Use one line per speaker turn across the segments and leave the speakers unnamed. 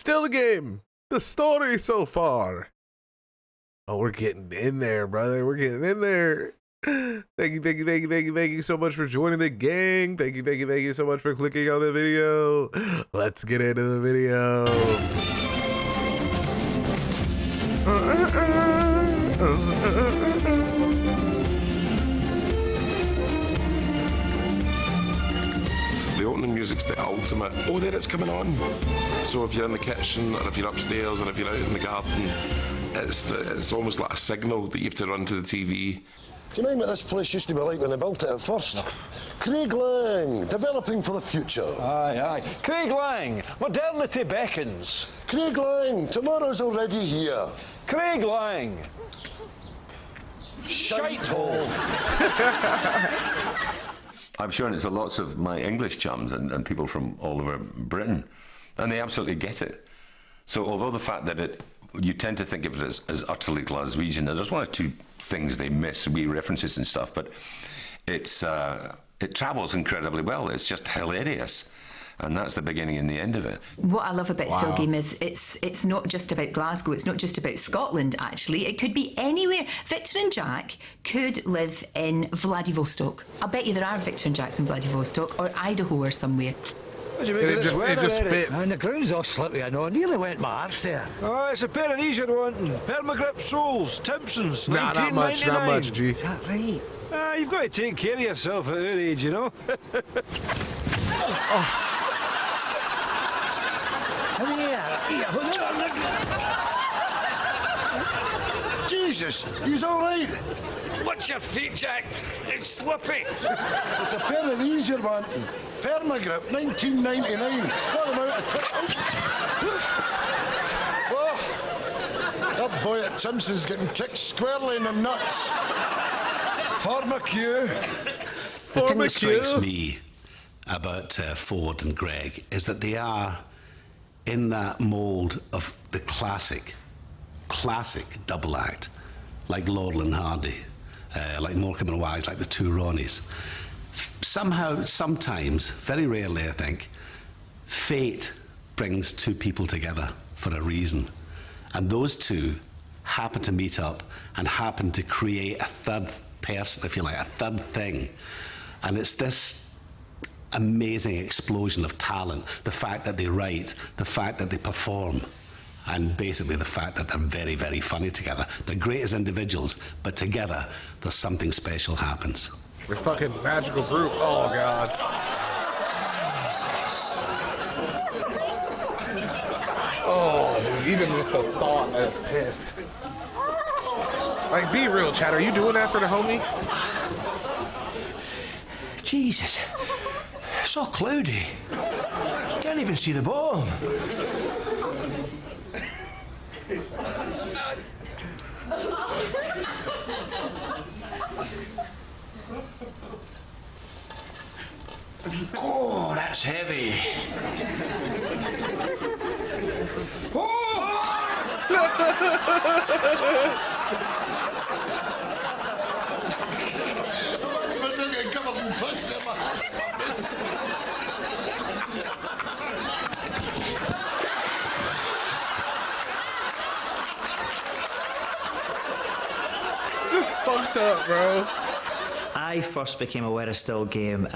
Still a game. The story so far. Oh, we're getting in there, brother. We're getting in there. Thank you so much for joining the gang. Thank you so much for clicking on the video. Let's get into the video.
The opening music's the ultimate. Oh, there it's coming on. So if you're in the kitchen, or if you're upstairs, or if you're out in the garden, it's almost like a signal that you have to run to the TV.
Do you mind what this place used to be like when they built it at first? Craig Lang, developing for the future.
Aye, aye. Craig Lang, modernity beckons.
Craig Lang, tomorrow's already here.
Craig Lang.
Shite-hole.
I'm sure it's lots of my English chums and people from all over Britain, and they absolutely get it. So although the fact that you tend to think of it as utterly Glaswegian, and there's one or two things they miss, wee references and stuff, but it travels incredibly well. It's just hilarious. And that's the beginning and the end of it.
What I love about Still Game is it's not just about Glasgow, it's not just about Scotland, actually. It could be anywhere. Victor and Jack could live in Vladivostok. I'll bet you there are Victor and Jacks in Vladivostok or Idaho or somewhere.
It just fits.
And the ground's all slippery, I know. I nearly went my arse there.
Oh, it's a pair of these you're wanting. Permagrip soles, Timpsons,
Nah, not much, G.
Is that right?
You've got to take care of yourself at our age, you know.
Jesus, he's all right.
Watch your feet, Jack. It's slippy.
It's a pair of these you're wanting. Permagrip, 1999. What about a Oh, that boy at Simpson's getting kicked squarely in the nuts.
Pharmacue.
The thing that strikes me about Ford and Greg is that they are in that mould of the classic double act, like Laurel and Hardy, like Morecambe and Wise, like the two Ronnies. Somehow, sometimes, very rarely I think, fate brings two people together for a reason. And those two happen to meet up and happen to create a third person, if you like, a third thing. And it's this amazing explosion of talent, the fact that they write, the fact that they perform, and basically the fact that they're very, very funny together. They're great as individuals, but together, there's something special happens.
We're fucking magical group. Oh, God. Oh, dude, even just the thought that it's pissed. Like, be real, Chad. Are you doing that for the homie?
Jesus. It's all cloudy. Can't even see the bottom. Oh, that's heavy.
Just fucked up, bro.
I first became aware of Still Game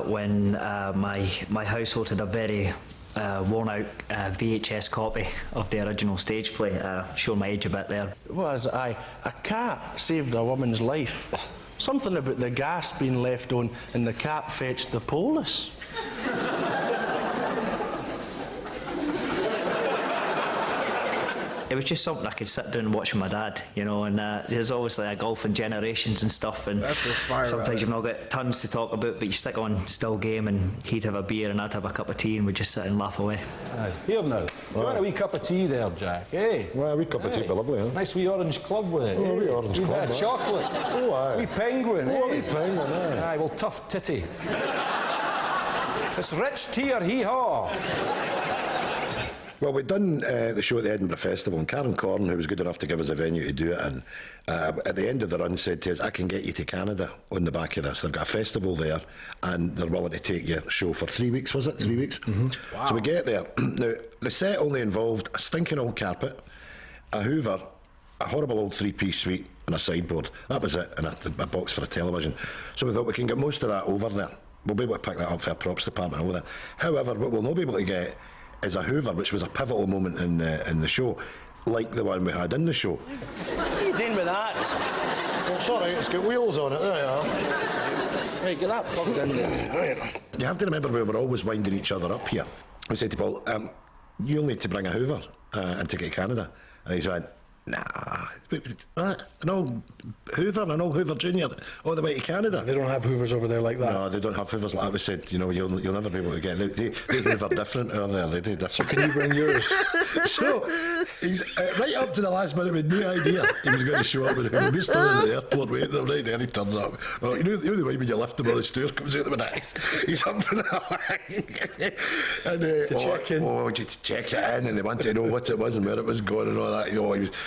when my household had a very worn-out VHS copy of the original stage play. Showing my age a bit there.
Was a cat saved a woman's life. Something about the gas being left on and the cat fetched the police.
It was just something I could sit down and watch with my dad, you know, and there's obviously a golf and generations and stuff, and sometimes you've not got tons to talk about, but you stick on Still Game and he'd have a beer and I'd have a cup of tea and we'd just sit and laugh away.
Aye. Here now, you want a wee cup of tea there, Jack, eh?
Well, a wee cup of tea would be lovely, huh?
Nice wee orange club with it.
Oh, a wee orange club,
bit of chocolate.
Oh, aye.
Wee penguin,
Oh,
eh?
a wee penguin, aye.
Aye, well, tough titty. It's rich tea or hee-haw.
Well, we'd done the show at the Edinburgh Festival, and Karen Corn, who was good enough to give us a venue to do it, and at the end of the run said to us, I can get you to Canada on the back of this. They've got a festival there, and they're willing to take your show for 3 weeks, was it? 3 weeks?
Mm-hmm. Wow.
So we get there. Now, the set only involved a stinking old carpet, a Hoover, a horrible old three-piece suite, and a sideboard. That was it, and a box for a television. So we thought we can get most of that over there. We'll be able to pick that up for our props department over there. However, what we'll not be able to get is a Hoover, which was a pivotal moment in the show, like the one we had in the show.
What are you doing with that?
Oh, sorry, it's got wheels on it. There you are.
Right, get that plugged in there.
Right. You have to remember we were always winding each other up here. We said to Paul, you'll need to bring a Hoover and take it to Canada. And he's went, nah, an old Hoover, an old Hoover Junior, all the way to Canada.
They don't have Hoovers over there like that.
No, they don't have Hoovers like that. We said, you'll never be able to get. They Hoover different over there. They do different.
So can you bring yours?
So he's right up to the last minute with no idea he was going to show up with a Hoover. We're still in the airport waiting there, right? And he turns up. Well, you know the way when you lift him on the stair, comes out the window. He's up in the and
to check in.
To check it in, and they wanted to know what it was and where it was going and all that.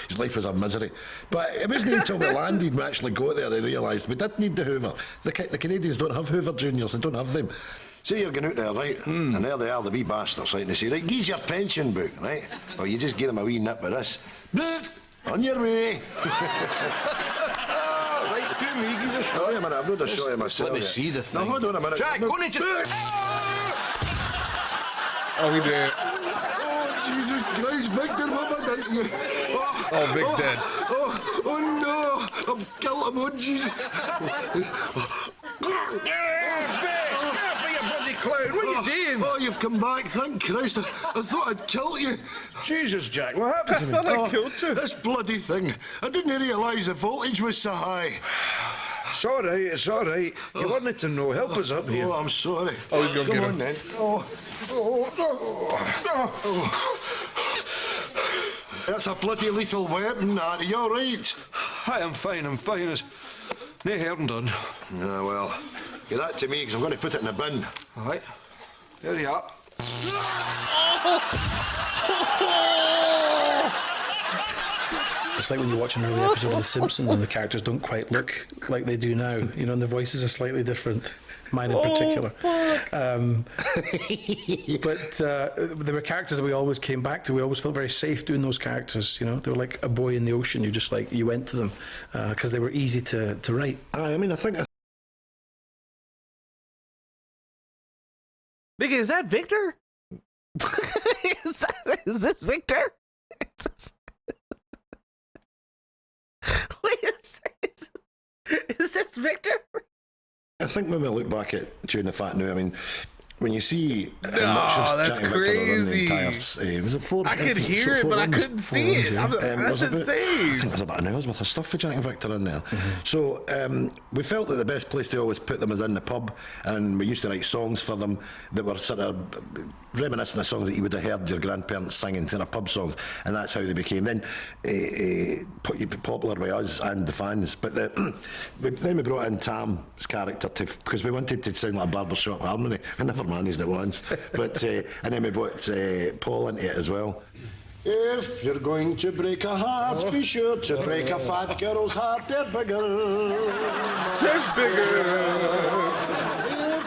His life was a misery. But it wasn't until we landed and we actually got there and realised we did need the Hoover. The Canadians don't have Hoover Juniors, they don't have them. Say you're going out there, right? And there they are, the wee bastards, right? And they say, right, give your pension book, right? Well, you just give them a wee nip with this. On your way.
Right, to me, give us a shot.
Oh, yeah, man, I've not a shot of myself.
Let me see the thing.
Now, hold on a minute.
Jack, go on and just...
Oh, he did.
Oh, Jesus Christ, Victor, what have I done to you?
Oh, Vic's dead.
Oh, no, I've killed him, oh, Jesus.
Clown, what are you doing?
Oh, you've come back, thank Christ. I thought I'd killed you.
Jesus, Jack, what happened to me?
I killed you.
This bloody thing. I didn't realise the voltage was so high.
It's all right, it's all right. You wanted to know. Help us up here.
Oh, I'm sorry.
Oh, he's going to
Come
get
on,
him.
then. That's a bloody lethal weapon, are you all right?
Hi, I'm fine. It's no hurting done.
Ah, well, give that to me, because I'm going to put it in a bin.
All right, there you are.
It's like when you watch an early episode of The Simpsons and the characters don't quite look like they do now, you know, and the voices are slightly different. Mine in particular. But there were characters that we always came back to. We always felt very safe doing those characters. You know, they were like a boy in the ocean. You went to them because they were easy to write.
I mean, I think.
Nigga, is that Victor? Is this Victor? Wait a second. Is this Victor?
I think when we look back at Chewing the Fat now, I mean, when you see
No,
much of
that's
Jack and Victor are in the
crazy.
entire, was it 4?
I could hear it, but I couldn't see it. That's
I
insane.
think there's about an hour's worth of stuff for Jack and Victor in there. So we felt that the best place to always put them is in the pub, and we used to write songs for them that were sort of reminiscent of songs that you would have heard your grandparents singing, sort of pub songs, and that's how they became then popular with us and the fans. But then we brought in Tam's character because we wanted to sound like a barbershop harmony. I never managed it once, but and then we brought Paul into it as well. If you're going to break a heart, be sure to break a fat girl's heart. They're bigger.
They're bigger.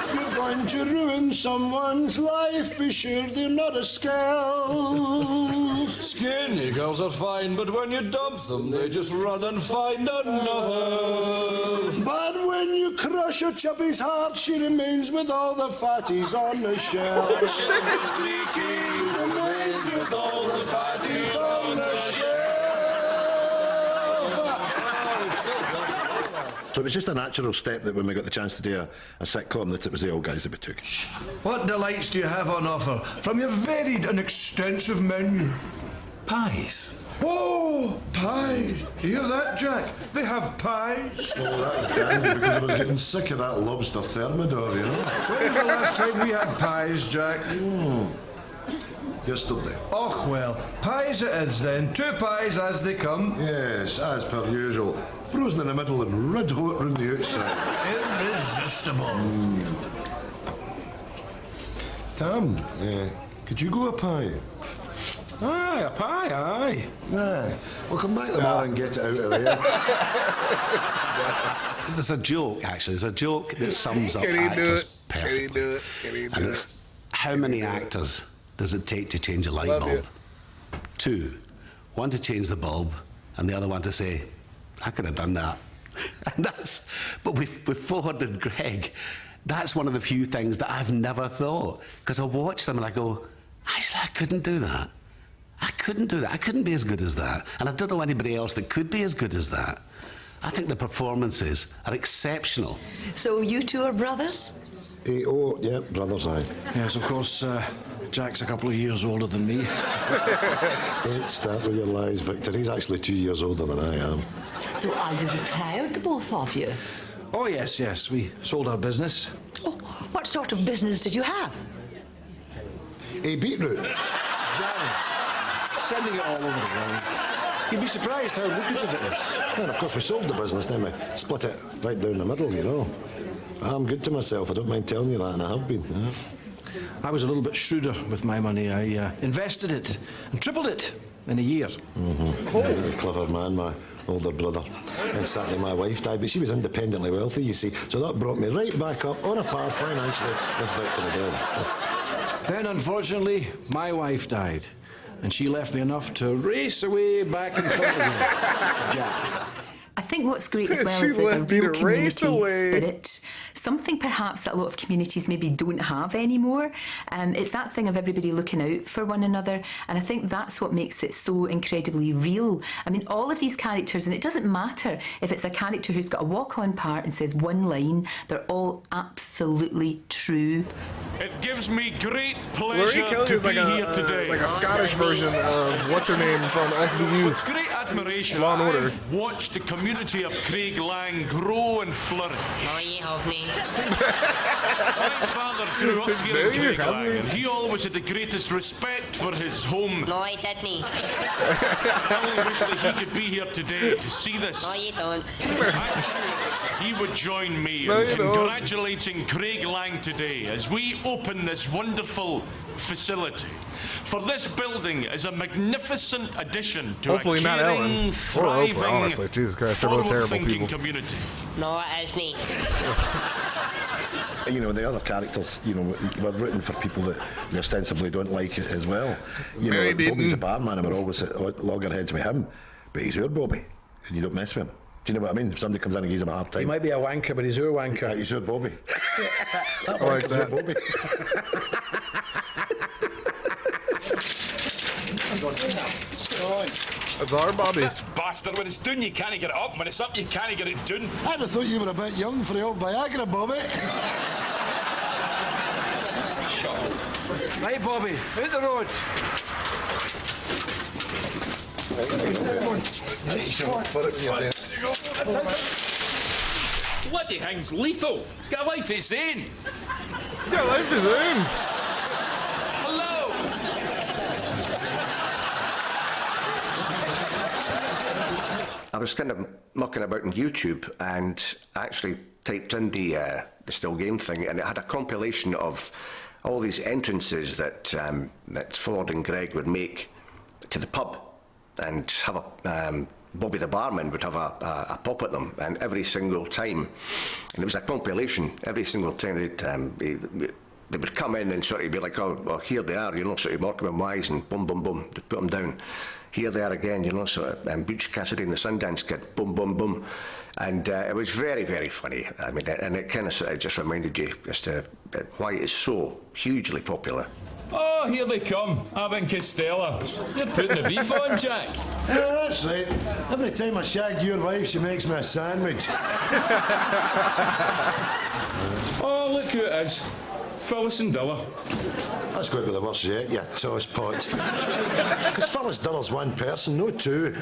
If you're going to ruin someone's life, be sure they're not a scalp.
Skinny girls are fine, but when you dump them, they just run and find another.
But when you crush a chubby's heart, she remains with all the fatties on the shelf.
Sneaky.
She remains with all the fatties on the shelf. So it was just a natural step that when we got the chance to do a sitcom, that it was the old guys that we took.
What delights do you have on offer from your varied and extensive menu?
Pies.
Oh, pies. Do you hear that, Jack? They have pies.
Oh, that's dandy, because I was getting sick of that lobster thermidor, you know.
When was the last time we had pies, Jack?
Yesterday.
Oh, well, pies it is then. 2 pies as they come.
Yes, as per usual. Frozen in the middle and red hot round the outside.
Irresistible.
Tam, could you go a pie?
Aye, a pie, aye.
Aye. We'll come back tomorrow and get it out of there.
There's a joke, actually. There's a joke that sums up
Can he do
actors
it?
perfectly.
Can he do it? Can he do
And
it?
it's how many actors does it take to change a light
Love
bulb?
you.
2, one to change the bulb, and the other one to say, I could have done that. And but with Ford and Greg, that's one of the few things that I've never thought. Because I watch them and I go, actually, I couldn't do that. I couldn't do that. I couldn't be as good as that. And I don't know anybody else that could be as good as that. I think the performances are exceptional.
So you two are brothers?
Oh, yeah, brothers, aye.
Yes, of course, Jack's a couple of years older than me.
Don't start with your lies, Victor. He's actually 2 years older than I am.
So are you retired, the both of you?
Oh, yes, we sold our business.
Oh, what sort of business did you have?
Hey, beetroot.
Jam. Sending it all over the world. You'd be surprised how lucrative it is.
And of course we sold the business, then we split it right down the middle, you know. I'm good to myself, I don't mind telling you that, and I have been. Yeah.
I was a little bit shrewder with my money. I invested it and tripled it in a year.
Very clever man, my older brother. And sadly my wife died, but she was independently wealthy, you see. So that brought me right back up on a par financially with Victor again.
Then, unfortunately, my wife died. And she left me enough to race away back and forth again. Jack.
I think what's great as well
She
is there's a
left me
real
to race
community
away.
spirit. Something perhaps that a lot of communities maybe don't have anymore. It's that thing of everybody looking out for one another, and I think that's what makes it so incredibly real. I mean, all of these characters, and it doesn't matter if it's a character who's got a walk-on part and says one line, they're all absolutely true.
It gives me great
Laurie
pleasure
Kelly
to
is
be
like
here today.
a Scottish version of what's her name from SVU.
With great admiration,
Law and Order.
I've watched the community of Craig Lang grow and flourish.
No, you haven't.
My father grew up here
No,
in
you
Craig
haven't.
Lang, and he always had the greatest respect for his home.
No, I didn't.
I only wish that he could be here today to see this.
No, you don't.
I'm sure he would join me
No,
in
you don't.
congratulating Craig Lang today as we open this wonderful facility. For this building is a magnificent addition to
Hopefully
a
not
caring,
Ellen. Or
thriving,
Oprah, honestly. Jesus Christ, they're both terrible
forward-thinking
people.
community.
No, it isn't.
You know, the other characters, you know, we're rooting for people that we ostensibly don't like as well. You know,
Mary
like Bobby's a
Deaton.
barman and we're always at loggerheads with him, but he's your Bobby, and you don't mess with him. Do you know what I mean? If somebody comes in and gives him a hard time.
He might be a wanker, but he's your wanker.
He's your Bobby. That
like
wanker's your
that.
Bobby.
That's our Bobby.
Bastard, when it's done, you can't get it up. When it's up, you can't get it done.
I'd have thought you were a bit young for the old Viagra, Bobby.
Right, Bobby, out the road.
Bloody thing's lethal. It's got a life of its own.
Yeah, life is in.
Hello.
I was kind of mucking about on YouTube and actually typed in the still game thing, and it had a compilation of all these entrances that that Ford and Greg would make to the pub, and have a Bobby the barman would have a pop at them, and every single time, and it was a compilation. Every single time they would come in and sort of be like, oh, well, here they are, you know, sort of Morecambe Wise, and boom, boom, boom, they'd put them down. Here they are again, you know, sort of Butch Cassidy and the Sundance Kid, boom, boom, boom. And it was very, very funny. I mean, and it kind of sort of just reminded you as to why it is so hugely popular.
Oh, here they come. Abbott and Costello. You're putting the beef on, Jack.
Yeah, that's right. Every time I shag your wife, she makes me a sandwich.
Oh, look who it is. Phyllis and Dilla.
That's going to be the worst yet, you toss pot. Because Phyllis Dilla's one person, no two.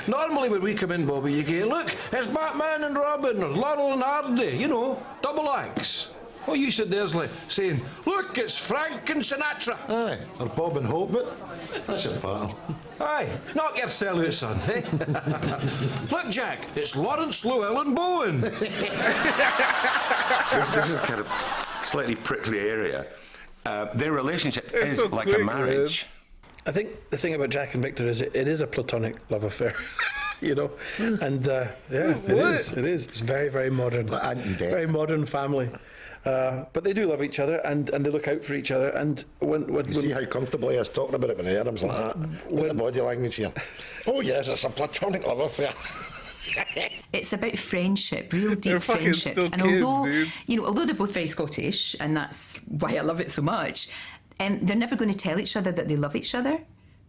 Normally when we come in, Bobby, you go, look, it's Batman and Robin, or Laurel and Hardy, you know, double acts. Oh, you said there's like saying, look, it's Frank and Sinatra.
Aye, or Bob and Hope, but that's your pal.
Aye, knock yourself out, son, eh? Look, Jack, it's Lawrence Llewellyn Bowen.
This is kind of slightly prickly area. Their relationship
It's
is
so
like
quick,
a marriage.
I think the thing about Jack and Victor is it is a platonic love affair, you know, and yeah, it is. It's very, very modern, very modern family.
But they do love each other, and they look out for each other. And when
see how comfortable he is talking about it when he arms like that. With the body language here. Oh yes, it's a platonic love affair.
It's about friendship, real deep
They're fucking
friendships.
still
And
kids,
although,
dude.
although they're both very Scottish, and that's why I love it so much, they're never going to tell each other that they love each other.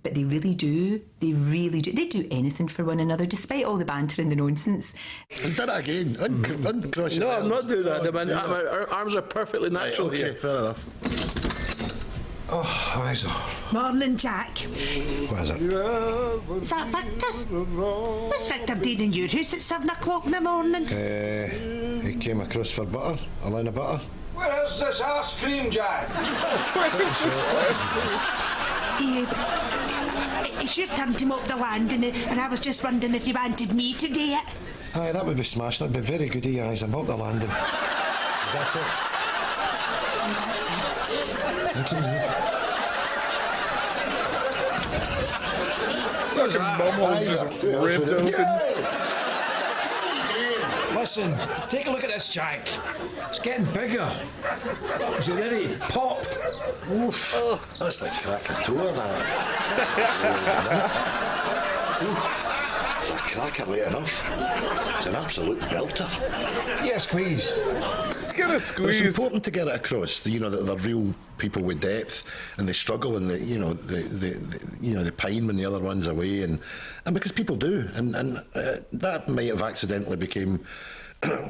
But they really do. They really do. They do anything for one another, despite all the banter and the nonsense.
And did it again. Uncross your
no, I'm not doing that.
Oh,
Our arms are perfectly natural
okay,
here.
fair enough. Oh, hi, so.
Morning, Jack.
What is it?
Is that Victor? What's Victor doing in your house at 7 o'clock in the morning?
He came across for butter, a line of butter.
Where is this ice cream, Jack?
It's your turn to mop the landing, and I was just wondering if you wanted me to do it.
Aye, that would be smashed. That'd be very good, guys. I'm up the landing. Is that it? Thank you.
Fucking bumhole's just ripped open.
Listen, take a look at this, Jack. It's getting bigger. Is it ready? Pop.
Oof. Oh, that's like Krakatoa, that. It's a cracker right enough. It's an absolute belter.
Yeah, squeeze.
Get a squeeze.
It's important to get it across, that they're real people with depth, and they struggle, and they pine when the other one's away, and because people do, and that might have accidentally became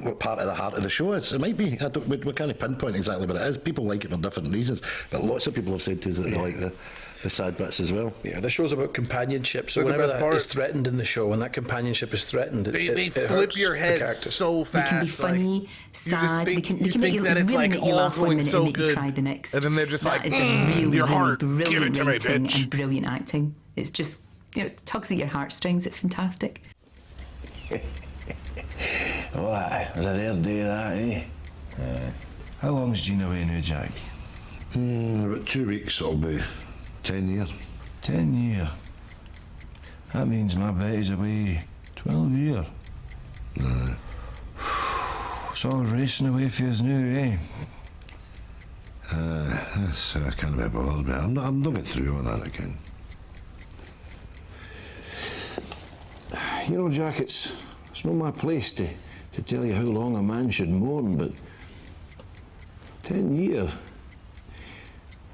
what part of the heart of the show is. It might be. We can't pinpoint exactly what it is. People like it for different reasons, but lots of people have said to us that they like the sad bits as well.
Yeah, the show's about companionship, so
They're the
whenever
best
that
part.
is threatened in the show, when that companionship is threatened,
They
it
flip
hurts
your
the
head
characters.
so
They
fast.
can be funny,
like,
sad. They can
you
make you
that it's
really
like
make you
all
laugh one
going
minute
so
and make
good,
you cry the next.
and then they're just
That
like,
is the really,
your
really
heart, give it
brilliant
to me,
writing
bitch.
and brilliant acting. It's just tugs at your heartstrings. It's fantastic.
Oh, aye. It was a rare day, that, eh? How long's Jean away now, Jack?
About 2 weeks, it'll be 10 years.
10 years. That means my Betty's away 12 years. It's all racing away for us now, eh?
That's I can't be bothered with. I'm not going through all that again.
You know, Jack, it's not my place to tell you how long a man should mourn, but 10 years.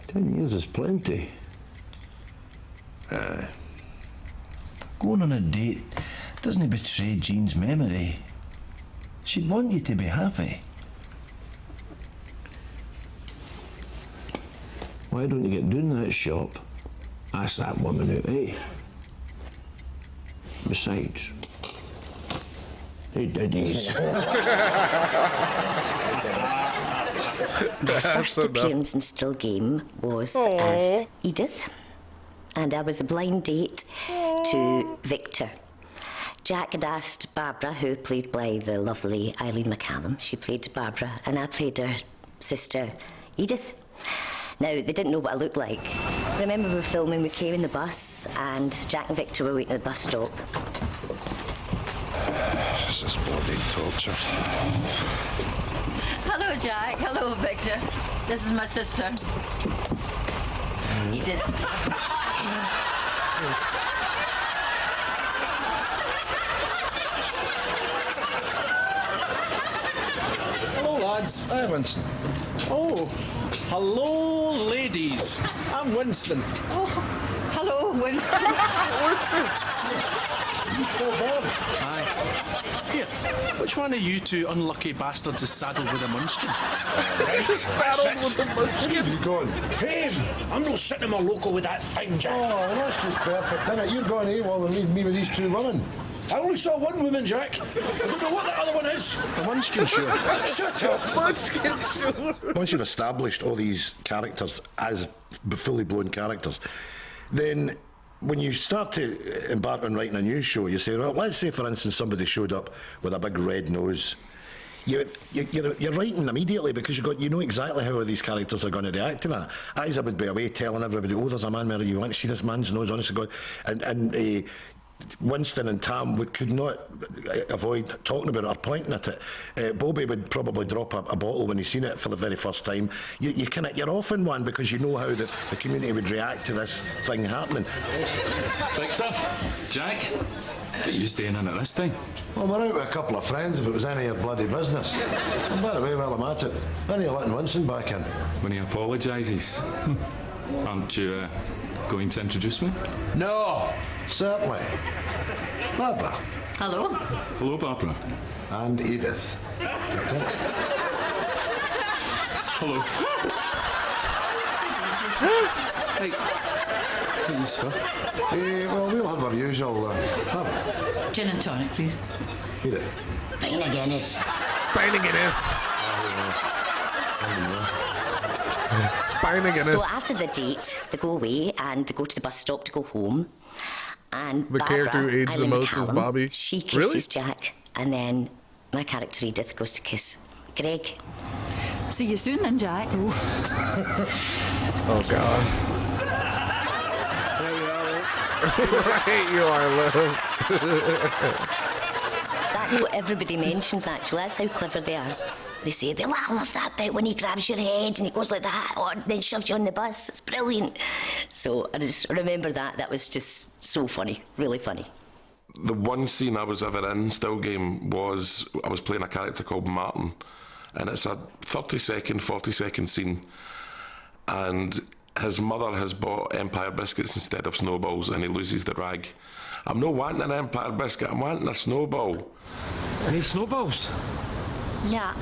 10 years is plenty. Going on a date doesn't betray Jean's memory. She'd want you to be happy. Why don't you get doing that shop? Ask that woman out, eh? Besides, hey, daddies.
My first appearance in Still Game was as Edith, and I was a blind date to Victor. Jack had asked Barbara, who played by the lovely Eileen McCallum. She played Barbara, and I played her sister, Edith. Now, they didn't know what I looked like. I remember we were filming, we came in the bus, and Jack and Victor were waiting at the bus stop.
This is bloody torture.
Hello, Jack. Hello, Victor. This is my sister, Edith.
Hello, lads.
Hi, Winston.
Oh, hello, ladies. I'm Winston.
Oh, hello, Winston.
Aye. Here, which one of you two unlucky bastards is saddled with a munchkin?
Saddled with a munchkin.
He's gone.
Hey, I'm not sitting in my local with that thing, Jack.
Oh, that's just perfect, isn't it? You're going AWOL and leaving me with these two women.
I only saw one woman, Jack. I don't know what the other one is.
The munchkin show.
Shut up.
Munchkin show.
Once you've established all these characters as fully blown characters, then when you start to embark on writing a new show, you say, well, let's say, for instance, somebody showed up with a big red nose. You're writing immediately because you know exactly how these characters are going to react to that. As I would be away telling everybody, oh, there's a man there, you want to see this man's nose, honest to God. And Winston and Tam could not avoid talking about it or pointing at it. Bobby would probably drop a bottle when he's seen it for the very first time. You're off in one because you know how the community would react to this thing happening.
Victor, Jack, are you staying in at this time?
Well, we're out with a couple of friends if it was any of your bloody business. And by the way, while I'm at it, when are you letting Winston back in?
When he apologises. Aren't you going to introduce me?
No, certainly. Barbara.
Hello.
Hello, Barbara.
And Edith.
Hello. Hey. What is for?
Well, we'll have our usual...
Gin and tonic, please.
Edith.
Pint of Guinness.
Pint of Guinness. Pint of Guinness.
So after the date, they go away and they go to the bus stop to go home. And
The
Barbara,
character who aged the
Eileen
most
McCallum,
was Bobby.
She kisses
Really?
Jack, and then my character Edith goes to kiss Greg.
See you soon then, Jack.
Oh, God. Right, you are, Liv.
That's what everybody mentions, actually. That's how clever they are. They say, I love that bit when he grabs your head and he goes like that, or then shoves you on the bus. It's brilliant. So I just remember that. That was just so funny, really funny.
The one scene I was ever in Still Game was I was playing a character called Martin, and it's a 30-second, 40-second scene, and his mother has bought Empire biscuits instead of snowballs, and he loses the rag. I'm not wanting an Empire biscuit, I'm wanting a snowball.
Any snowballs?
Yeah.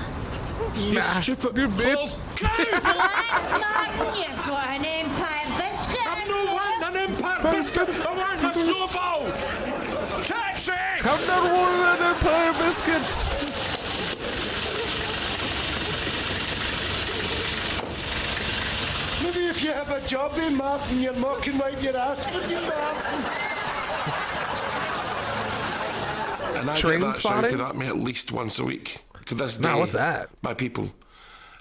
You stupid
bitch.
Relax, Martin. You've got an Empire biscuit.
I'm not wanting an Empire biscuit. I want a snowball. Taxi!
I'm not wanting an Empire biscuit.
Maybe if you have a job in Martin, you're mocking wipe your ass for you, Martin.
And I
Train
get that
spotting?
shouted at me at least once a week to this day.
Now, what's that?
By people.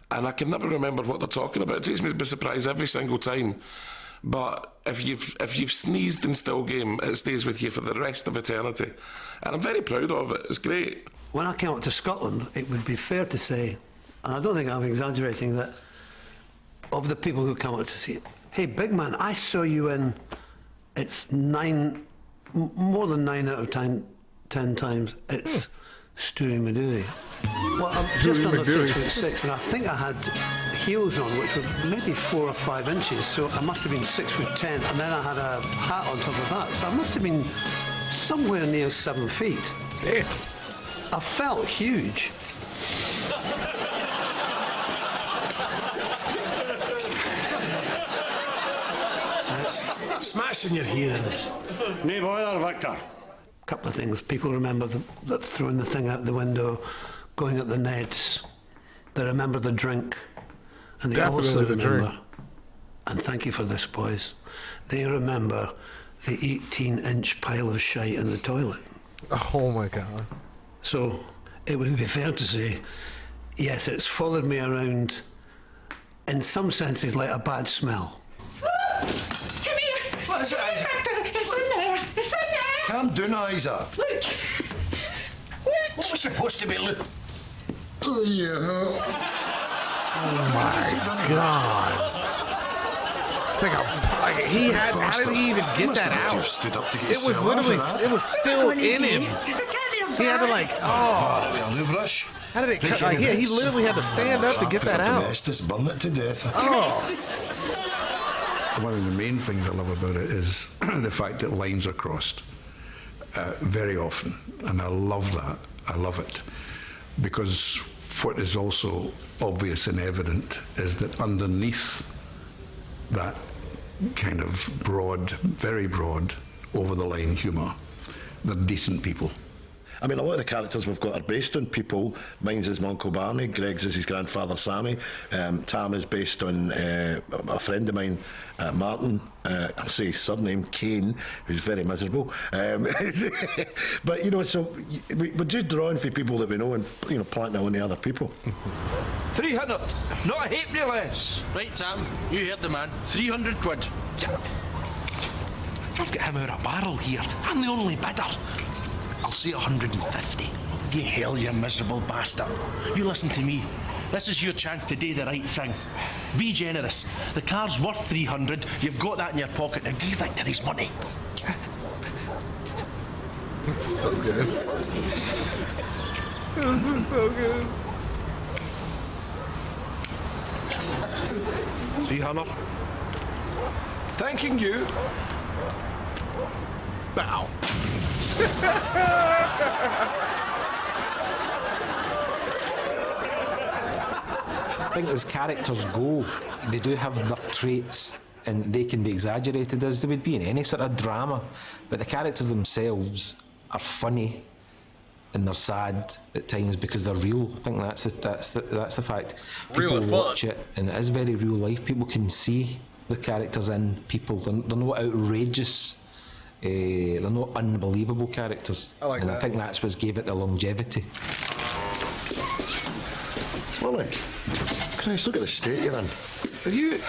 And I can never remember what they're talking about. It takes me by surprise every single time. But if you've sneezed in Still Game, it stays with you for the rest of eternity. And I'm very proud of it. It's great.
When I came up to Scotland, it would be fair to say, and I don't think I'm exaggerating, that of the people who come out to see it, hey, big man, I saw you in, it's more than 9 out of 10 times, it's Stewie Maduri. Well, I'm just under 6'6", and I think I had heels on, which were maybe 4 or 5 inches, so I must have been 6'10", and then I had a hat on top of that, so I must have been somewhere near 7 feet.
Damn.
I felt huge.
Smashing your hearings.
No bother, Victor. A couple of things. People remember that throwing the thing out the window, going at the nets. They remember the drink. And they
Definitely
also
the
remember,
drink.
and thank you for this, boys, they remember the 18-inch pile of shite in the toilet.
Oh, my God.
So it would be fair to say, yes, it's followed me around, in some senses, like a bad smell.
Come here.
What is it, Isa?
It's in there. It's in there.
Calm down, Isa.
Look.
What was supposed to be, Luke?
Oh, yeah.
Oh, my God. It's like he had. How did he even get that out?
Stood up to get
It was literally. It was still in him. He had to like. Oh.
New brush.
How did it cut? Like, yeah, he literally had to stand up to get that out.
Domestic, burn it to death.
Oh.
One of the main things I love about it is the fact that lines are crossed very often, and I love that. I love it because what is also obvious and evident is that underneath that kind of broad, very broad, over-the-line humour, they're decent people.
I mean, a lot of the characters we've got are based on people. Mine's is my Uncle Barney, Greg's is his grandfather Sammy, Tam is based on a friend of mine, Martin, I'll say his surname, Kane, who's very miserable. But, you know, so we're just drawing for people that we know and, you know, planting on the other people.
300, not a halfpenny less.
Right, Tam, you heard the man. 300 quid. I've got him out of barrel here. I'm the only bidder. I'll say 150. You hell, you miserable bastard. You listen to me. This is your chance to do the right thing. Be generous. The car's worth 300. You've got that in your pocket. Now give Victor his money.
This is so good. This is so good.
300. Thanking you.
Bow.
I think as characters go, they do have their traits and they can be exaggerated as they would be in any sort of drama. But the characters themselves are funny and they're sad at times because they're real. I think that's the fact.
Real
People
and
watch
fun.
it and it is very real life. People can see the characters in people. They're not outrageous. They're not unbelievable characters.
I like
and
that.
I think that's what gave it the longevity.
Willie, Christ, look at the state you're in.
Are you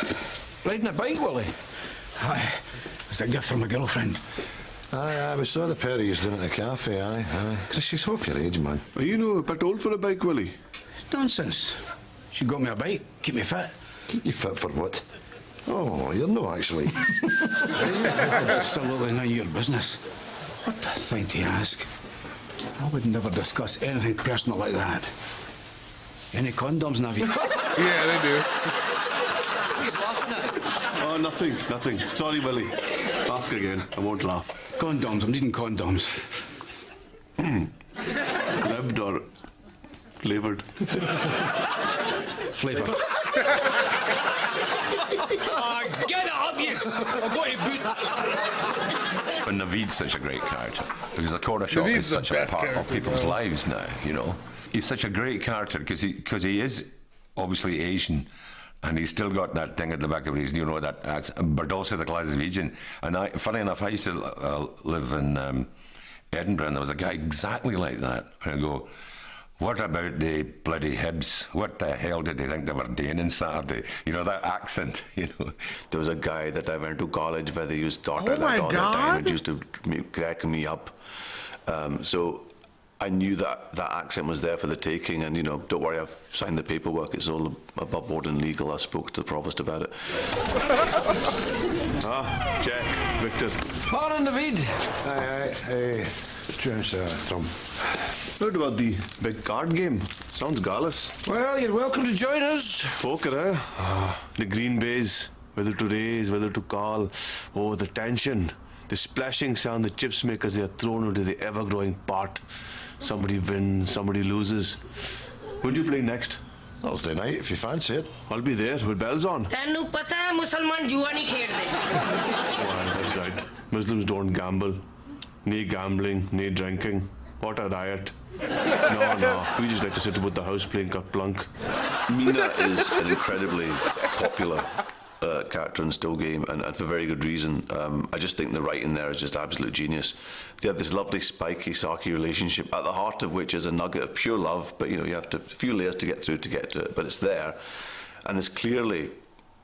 riding a bike, Willie?
Aye. It's a gift from my girlfriend.
Aye, we saw the pair of you down at the cafe, aye. Chris, she's half your age, man.
Are you no a bit old for a bike, Willie? Nonsense. She got me a bike. Keep me fit.
Keep you fit for what? Oh, you're no, actually.
It's absolutely none of your business. What a thing to ask. I would never discuss anything personal like that. Any condoms, Navid?
Yeah, they do.
He's laughing at it.
Oh, nothing. Sorry, Willie. Ask again. I won't laugh.
Condoms. I'm needing condoms.
Ribbed or flavoured?
Flavour. Get it up, yes! I've got your boots.
But Navid's such a great character because the corner shop
Navid's
is
the
such a
best
part of
character,
people's
bro.
lives now. You know, he's such a great character because he is obviously Asian, and he's still got that thing at the back of his, you know, that accent, but also the Glaswegian. And funny enough, I used to live in Edinburgh, and there was a guy exactly like that. And I go, what about the bloody Hibs? What the hell did they think they were doing on Saturday? You know, that accent, you know.
There was a guy that I went to college with. He used to talk
Oh
like
my
that all the time.
God.
It used to crack me up. So I knew that that accent was there for the taking, and, you know, don't worry, I've signed the paperwork. It's all above board and legal. I spoke to the provost about it. Jack, Victor.
Morning, Navid.
Aye. Trum.
Heard about the big card game. Sounds gallus.
Well, you're welcome to join us.
Poker, eh? The green bays, whether to raise, whether to call. Oh, the tension. The splashing sound the chips make as they are thrown into the ever-growing pot. Somebody wins, somebody loses. When do you play next?
Thursday night, if you fancy it.
I'll be there with bells on.
ਤੈਨੂੰ ਪਤਾ ਹੈ ਮੁਸਲਮਾਨ ਜੂਆ ਨਹੀਂ ਖੇਡਦੇ
Oh, that's right. Muslims don't gamble. No gambling, no drinking. What a riot. No. We just like to sit about the house playing Plunk. Mina is an incredibly popular character in Still Game, and for very good reason. I just think the writing there is just absolute genius. They have this lovely spiky, sarky relationship, at the heart of which is a nugget of pure love, but, you know, you have to a few layers to get through to get to it, but it's there. And it's clearly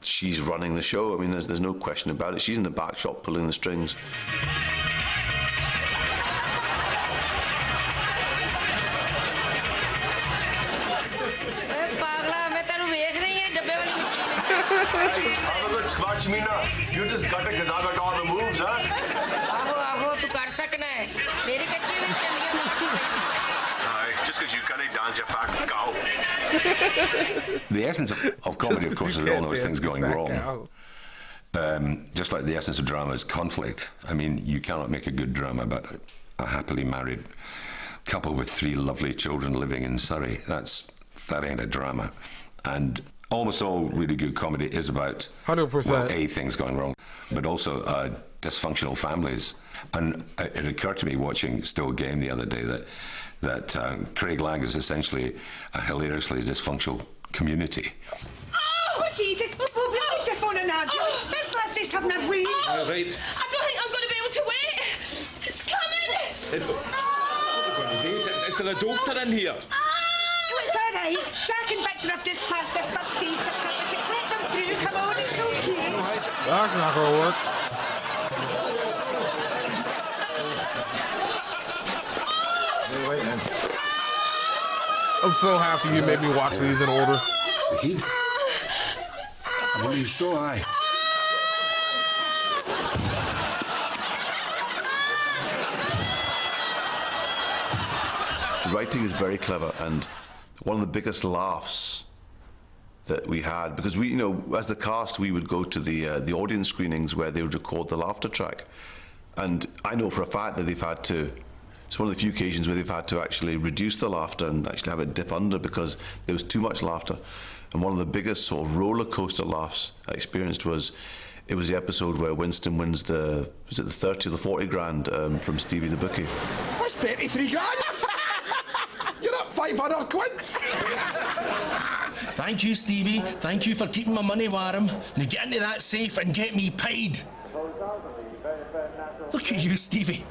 she's running the show. I mean, there's no question about it. She's in the back shop pulling the strings.
ਪਾਗਲਾ ਮੈਂ ਤੈਨੂੰ ਵੇਖ ਰਹੀ ਹਾਂ ਡੱਬੇ ਵਾਲੀ machine
Have a good scratch, Mina. You just got to get all the moves, huh?
ਆਹੋ ਤੂੰ ਕਰ ਸਕਣਾ ਹੈ ਮੇਰੀ ਕੱਚੀ ਵੀ ਚੱਲੀਆਂ ਮਾਰਦੀ
Aye, just because you can't dance your back cow.
The essence of comedy, of course, is all those things going wrong. Just like the essence of drama is conflict. I mean, you cannot make a good drama about a happily married couple with 3 lovely children living in Surrey. That ain't a drama. And almost all really good comedy is about
100%.
well, A, things going wrong, but also dysfunctional families. And it occurred to me watching Still Game the other day that Craig Lang is essentially a hilariously dysfunctional community.
Oh, Jesus! We'll need to phone an ambulance. Miss Leslie's having a wee.
Right.
I don't think I'm going to be able to wait. It's coming.
Is there a doctor in here?
Oh, it's all right. Jack and Victor have just passed their first aid certificate. Let them through. Come on, it's okay.
That's not gonna work. I'm so happy you made me watch these in order.
The heat. I believe so, aye.
The writing is very clever, and one of the biggest laughs that we had, because we, you know, as the cast, we would go to the audience screenings where they would record the laughter track, and I know for a fact that they've had to. It's one of the few occasions where they've had to actually reduce the laughter and actually have it dip under because there was too much laughter. And one of the biggest sort of roller coaster laughs I experienced was the episode where Winston wins the 30 or the 40 grand from Stevie the bookie.
That's 33 grand! You're up 500 quid!
Thank you, Stevie. Thank you for keeping my money warm. Now get into that safe and get me paid. Look at you, Stevie.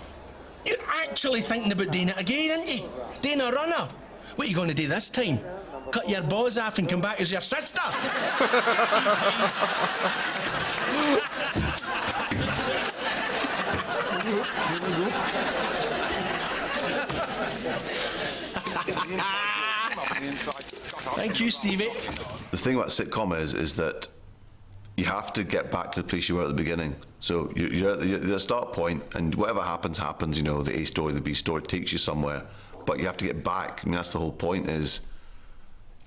You're actually thinking about doing it again, aren't you? Doing a runner. What are you going to do this time? Cut your balls off and come back as your sister? Thank you, Stevie.
The thing about sitcom is that you have to get back to the place you were at the beginning. So you're at the start point, and whatever happens, you know, the A story, the B story takes you somewhere, but you have to get back. I mean, that's the whole point, is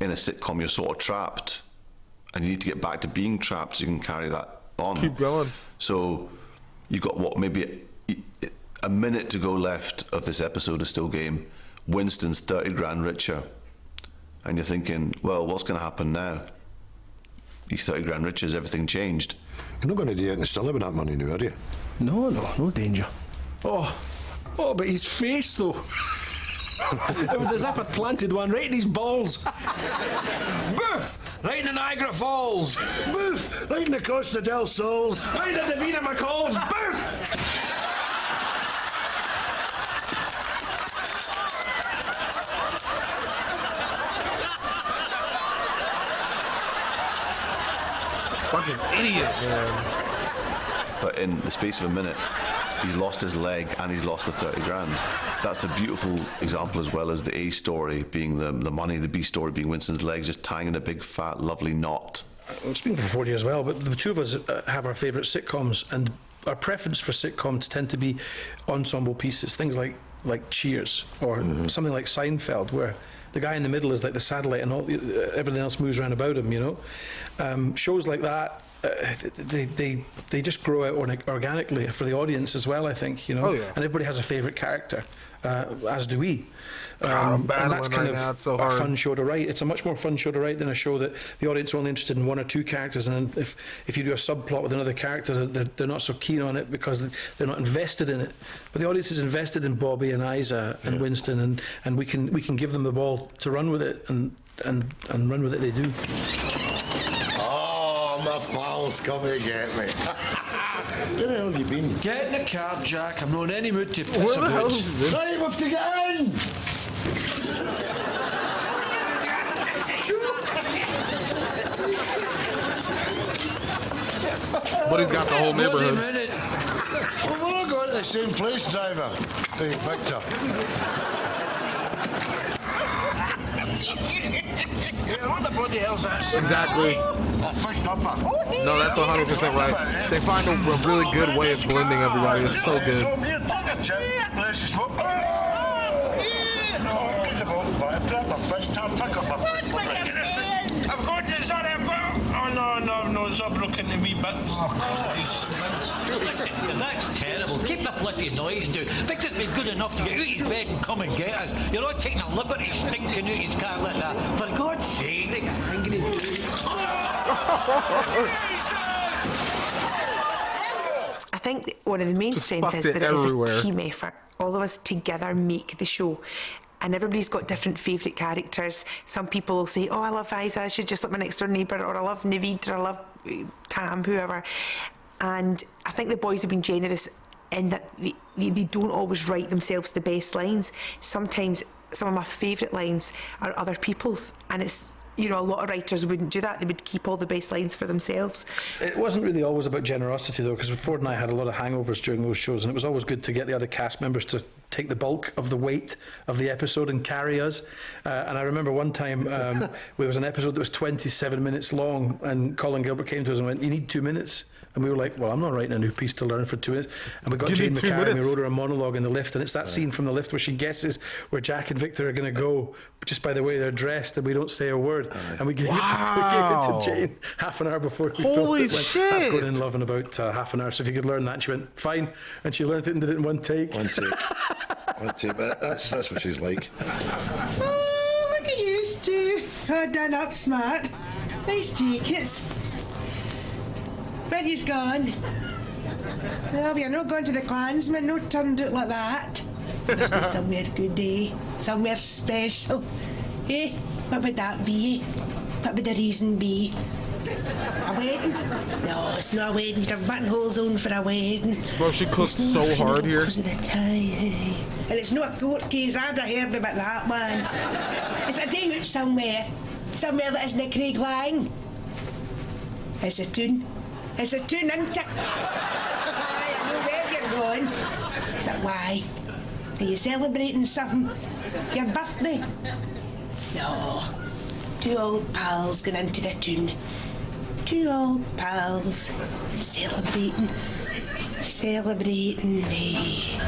in a sitcom, you're sort of trapped, and you need to get back to being trapped so you can carry that on.
Keep going.
So you've got, what, maybe a minute to go left of this episode of Still Game. Winston's 30 grand richer, and you're thinking, well, what's going to happen now? He's 30 grand richer, has everything changed?
You're not going to do anything silly with that money now, are you?
No danger. Oh, but his face, though. It was as if I'd planted one right in his balls. Boof! Right in the Niagara Falls.
Boof! Right in the Costa del Sols.
Right in the Vina McCalls. Boof!
Fucking idiot, man.
But in the space of a minute, he's lost his leg and he's lost the 30 grand. That's a beautiful example, as well as the A story being the money, the B story being Winston's legs just tying in a big, fat, lovely knot.
It's been for 40 years as well, but the two of us have our favourite sitcoms, and our preference for sitcoms tend to be ensemble pieces, things like Cheers, or something like Seinfeld, where the guy in the middle is like the satellite and everything else moves around about him, you know. Shows like that, they just grow out organically for the audience as well, I think, you know.
Oh, yeah.
And everybody has a favourite character, as do we.
I'm battling
and that's kind
right
of
now, it's so
a
hard.
fun show to write. It's a much more fun show to write than a show that the audience are only interested in one or two characters, and then if you do a subplot with another character, they're not so keen on it because they're not invested in it. But the audience is invested in Bobby and Isa and Winston, and we can give them the ball to run with it, and run with it they do.
Oh, my pals come and get me. Where the hell have you been?
Get in the car, Jack. I'm not in any mood to piss
Where the
about.
hell have you been? Right, we have to get in!
But he's got the whole neighborhood.
Well, we're all going to the same place, driver. Hey, Victor.
What the bloody hell's that?
Exactly. No, that's 100% right. They find a really good way of blending everybody. It's so good.
I've got it, sorry, I've got it. Oh, no, stop looking at me bits.
Listen, that's terrible. Keep the bloody noise down. Victor's been good enough to get out of his bed and come and get us. You're not taking a liberty stinking out his car like that. For God's sake, I'm going to...
I think one of the main strengths is that it is a team effort. All of us together make the show. And everybody's got different favourite characters. Some people will say, oh, I love Isa, she's just like my next door neighbour, or I love Navid, or I love Tam, whoever. And I think the boys have been generous in that they don't always write themselves the best lines. Sometimes some of my favourite lines are other people's, and it's, you know, a lot of writers wouldn't do that. They would keep all the best lines for themselves.
It wasn't really always about generosity, though, because Ford and I had a lot of hangovers during those shows, and it was always good to get the other cast members to
take the bulk of the weight of the episode and carry us. And I remember one time there was an episode that was 27 minutes long, and Colin Gilbert came to us and went, "You need 2 minutes." And we were like, "Well, I'm not writing a new piece to learn for 2 minutes." And we got Jane McCarran and we wrote her a monologue in the lift, and it's that scene from the lift where she guesses where Jack and Victor are going to go just by the way they're dressed, and we don't say a word. And we gave, it to Jane half an hour before we filmed it.
Shit.
That's going in love in about half an hour, so if you could learn that. And she went, "Fine." And she learned it and did it in one take.
One take. But that's what she's like.
Oh, look at you two. Oh, done up smart. Nice jackets. Where he's gone? Well, we're not going to the Klansman, no turned out like that. Must be somewhere good, eh? Somewhere special. Eh? What would that be? What would the reason be? A wedding? No, it's not a wedding. You'd have buttonholes on for a wedding.
Bro, she cooked so hard here.
Because of the tie. And it's not a court case. I'd have heard about that one. It's a day out somewhere. Somewhere that isn't Craig Lang. It's a tune. It's a tune, isn't it? I know where you're going. But why? Are you celebrating something? Your birthday? No. 2 old pals going into the tune. 2 old pals celebrating, eh?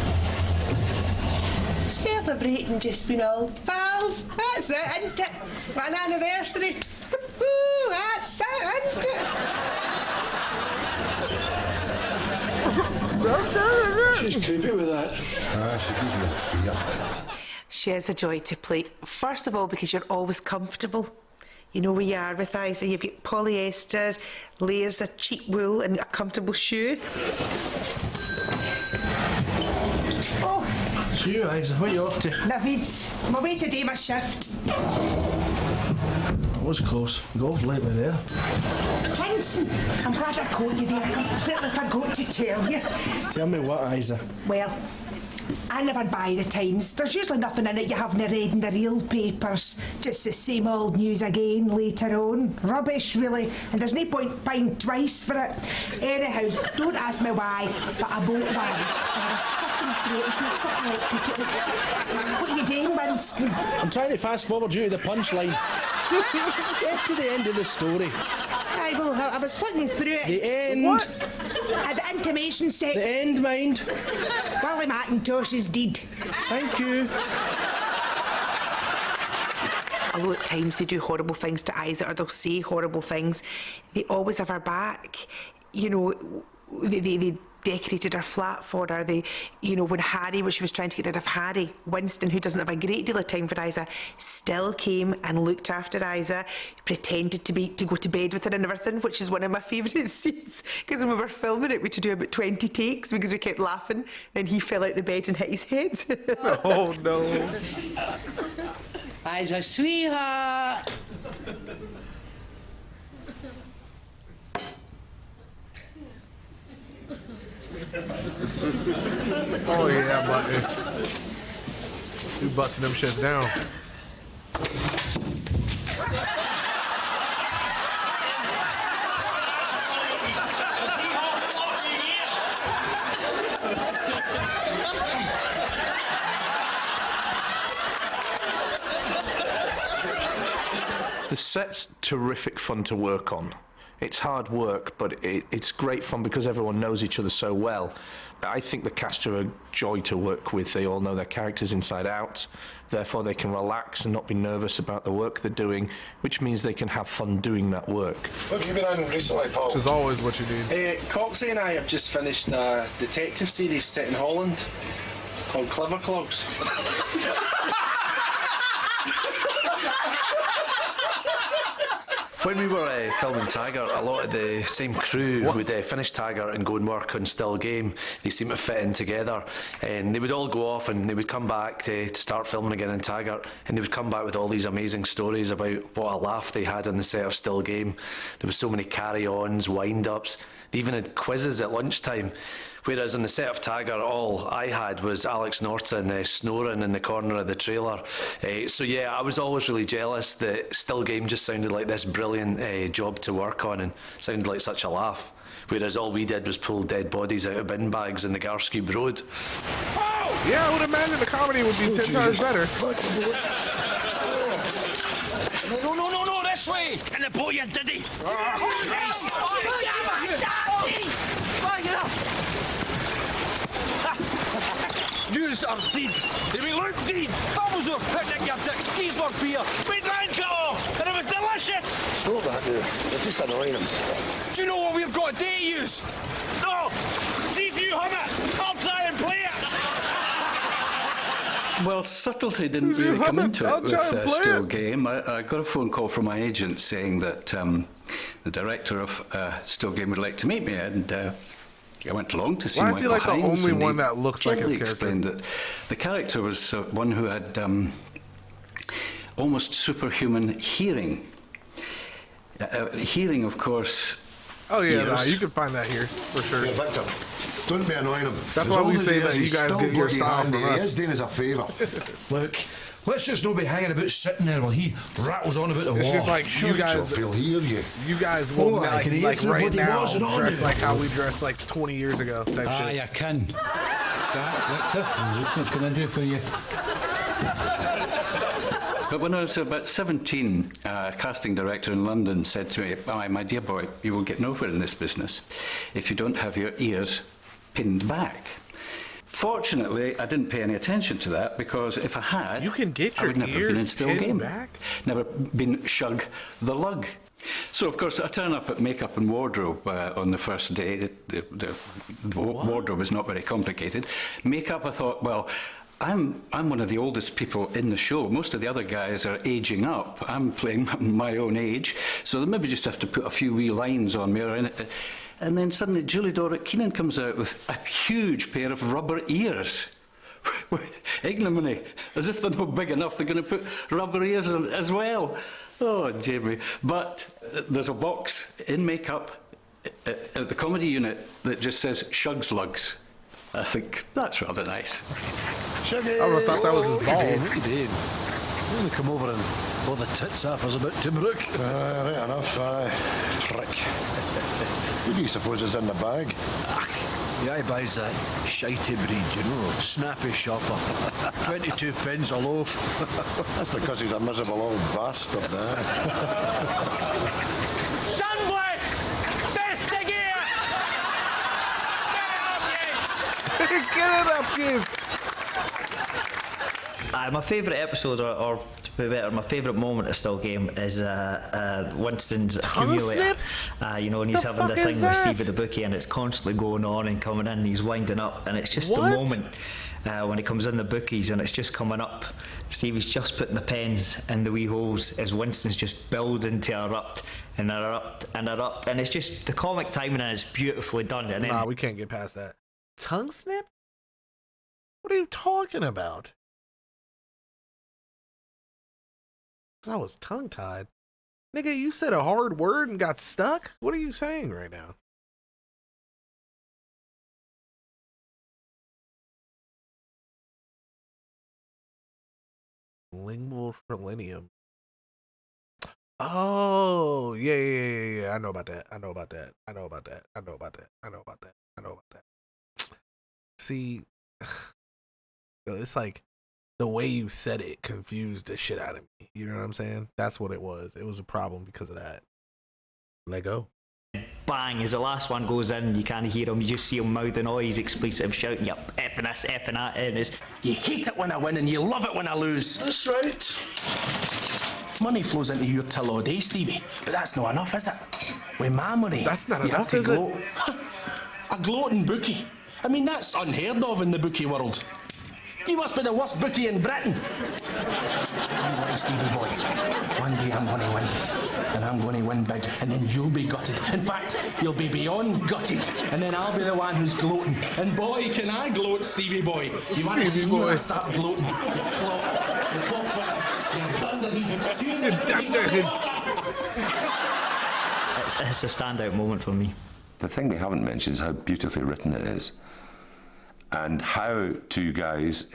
Celebrating just being old pals. That's it, isn't it? What an anniversary. That's it, isn't it?
She's creepy with that.
She gives me fear.
She is a joy to play. First of all, because you're always comfortable. You know where you are with Isa. You've got polyester, layers of cheap wool, and a comfortable shoe.
Oh.
So you, Isa, where are you off to?
Navid's. I'm away to do my shift.
That was close. You got off lightly there.
Winston, I'm glad I caught you there. I completely forgot to tell you.
Tell me what, Isa?
Well, I never buy the Times. There's usually nothing in it you haven't read in the real papers. Just the same old news again later on. Rubbish, really. And there's no point buying twice for it. Anyhow, don't ask me why, but I bought one. I was fucking through it in case something like it. What are you doing, Winston?
I'm trying to fast forward you to the punchline. Get to the end of the story.
I was flicking through it.
The end.
What? The intimation set.
The end, mind.
Wally McIntosh is dead.
Thank you.
Although at times they do horrible things to Isa, or they'll say horrible things, they always have her back. You know, they decorated her flat for her. They, you know, when she was trying to get rid of Harry, Winston, who doesn't have a great deal of time for Isa, still came and looked after Isa, pretended to go to bed with her and everything, which is one of my favourite scenes, because when we were filming it, we had to do about 20 takes because we kept laughing and he fell out the bed and hit his head.
Oh no.
Isa, sweetheart.
Oh yeah, buddy. You busting them shits down.
The set's terrific fun to work on. It's hard work, but it's great fun because everyone knows each other so well. I think the cast are a joy to work with. They all know their characters inside out. Therefore, they can relax and not be nervous about the work they're doing, which means they can have fun doing that work.
What have you been on recently, Paul?
Which is always what you need.
Coxie and I have just finished a detective series set in Holland called Clever Clogs.
When we were filming Taggart, a lot of the same crew would finish Taggart and go and work on Still Game. They seemed to fit in together, and they would all go off and they would come back to start filming again in Taggart, and they would come back with all these amazing stories about what a laugh they had on the set of Still Game. There was so many carry-ons, wind-ups. They even had quizzes at lunchtime. Whereas on the set of Taggart, all I had was Alex Norton snoring in the corner of the trailer. So yeah, I was always really jealous that Still Game just sounded like this brilliant job to work on and sounded like such a laugh. Whereas all we did was pull dead bodies out of bin bags in the Garscube Road.
Oh!
Yeah, I would imagine the comedy would be 10 times better.
No, this way! In the boat, you diddy! Christ! Yous are dead. They will look dead. Bubbles were picking your dick. Skis were beer. We drank it all, and it was delicious.
Stop that now. You're just annoying him.
Do you know what we've got to do, yous? No! See if you hum it. I'll try and play it.
Well, Subtlety didn't really come into it with Still Game. I got a phone call from my agent saying that the director of Still Game would like to meet me, and I went along to see
Why
Michael
is he like
Hines,
the only
and
one
he
that looks like his character?
explained that the character was one who had almost superhuman hearing. Hearing, of course.
Oh yeah,
ears.
you can find that here for sure.
Yeah, Victor, don't be annoying him.
That's why we say that you guys get your style from
He
us.
is doing us a favour.
Look, let's just not be hanging about sitting there while he rattles on about the war.
It's just like you guys.
He'll hear you.
You guys will
I
like,
can hear
like
from
right
what he
now
was and on
dress
it.
like how we dressed like 20 years ago type shit.
I can. Victor, what can I do for you?
But when I was about 17, a casting director in London said to me, my dear boy, you will get nowhere in this business if you don't have your ears pinned back. Fortunately, I didn't pay any attention to that, because if I had,
You can get
I
your
would never have been in
ears
Still
pinned
Game.
back?
Never been Shug the Lug. So, of course, I turn up at makeup and wardrobe on the first day. The wardrobe is not very complicated. Makeup, I thought, well, I'm one of the oldest people in the show. Most of the other guys are aging up. I'm playing my own age, so they maybe just have to put a few wee lines on me. And then suddenly Julie Doric Keenan comes out with a huge pair of rubber ears. Ignominy, as if they're not big enough, they're going to put rubber ears on as well. Oh, Jamie. But there's a box in makeup at the comedy unit that just says Shug's Lugs. I think that's rather nice.
Shuggy!
I would have thought that was his balls.
What are you doing? You only come over and blow the tits off us about Timbrook.
Right enough, prick. Who do you suppose is in the bag?
The eye buys that shitey breed, you know, snappy shopper. 22 pence a loaf.
That's because he's a miserable old bastard,
Sunblast! Test the gear!
Get it up, kids!
My favourite episode, or to be better, my favourite moment of Still Game is Winston's accumulator. You know, and he's having the thing with Stevie the bookie, and it's constantly going on and coming in, and he's winding up, and it's just the moment when he comes in the bookies, and it's just coming up. Stevie's just putting the pens in the wee holes as Winston's just building to erupt and erupt and erupt, and it's just the comic timing, and it's beautifully done. And then,
Nah, we can't get past that. Tongue snip? What are you talking about? I was tongue-tied. Nigga, you said a hard word and got stuck? What are you saying right now? Lingual selenium. Oh, yeah. I know about that. See, it's like the way you said it confused the shit out of me. You know what I'm saying? That's what it was. It was a problem because of that. Let go.
bang, as the last one goes in, you can't hear him, you just see him mouthing all his expletive, shouting, yep, effing this, effing that, and it's...
You hate it when I win and you love it when I lose.
That's right.
Money flows into your till all day, Stevie, but that's not enough, is it? With my money,
that's not
you
enough,
have to
is
gloat. A gloating bookie. I mean, that's unheard of in the bookie world. You must be the worst bookie in Britain. Don't worry, Stevie boy. One day I'm going to win. And I'm going to win big. And then you'll be gutted. In fact, you'll be beyond gutted. And then I'll be the one who's gloating. And boy, can I gloat, Stevie boy. You want to see me when I start gloating? You gloat. You gloat. You're dunderhead. You're dunderhead.
It's a standout moment for me.
The thing we haven't mentioned is how beautifully written it is. And how two guys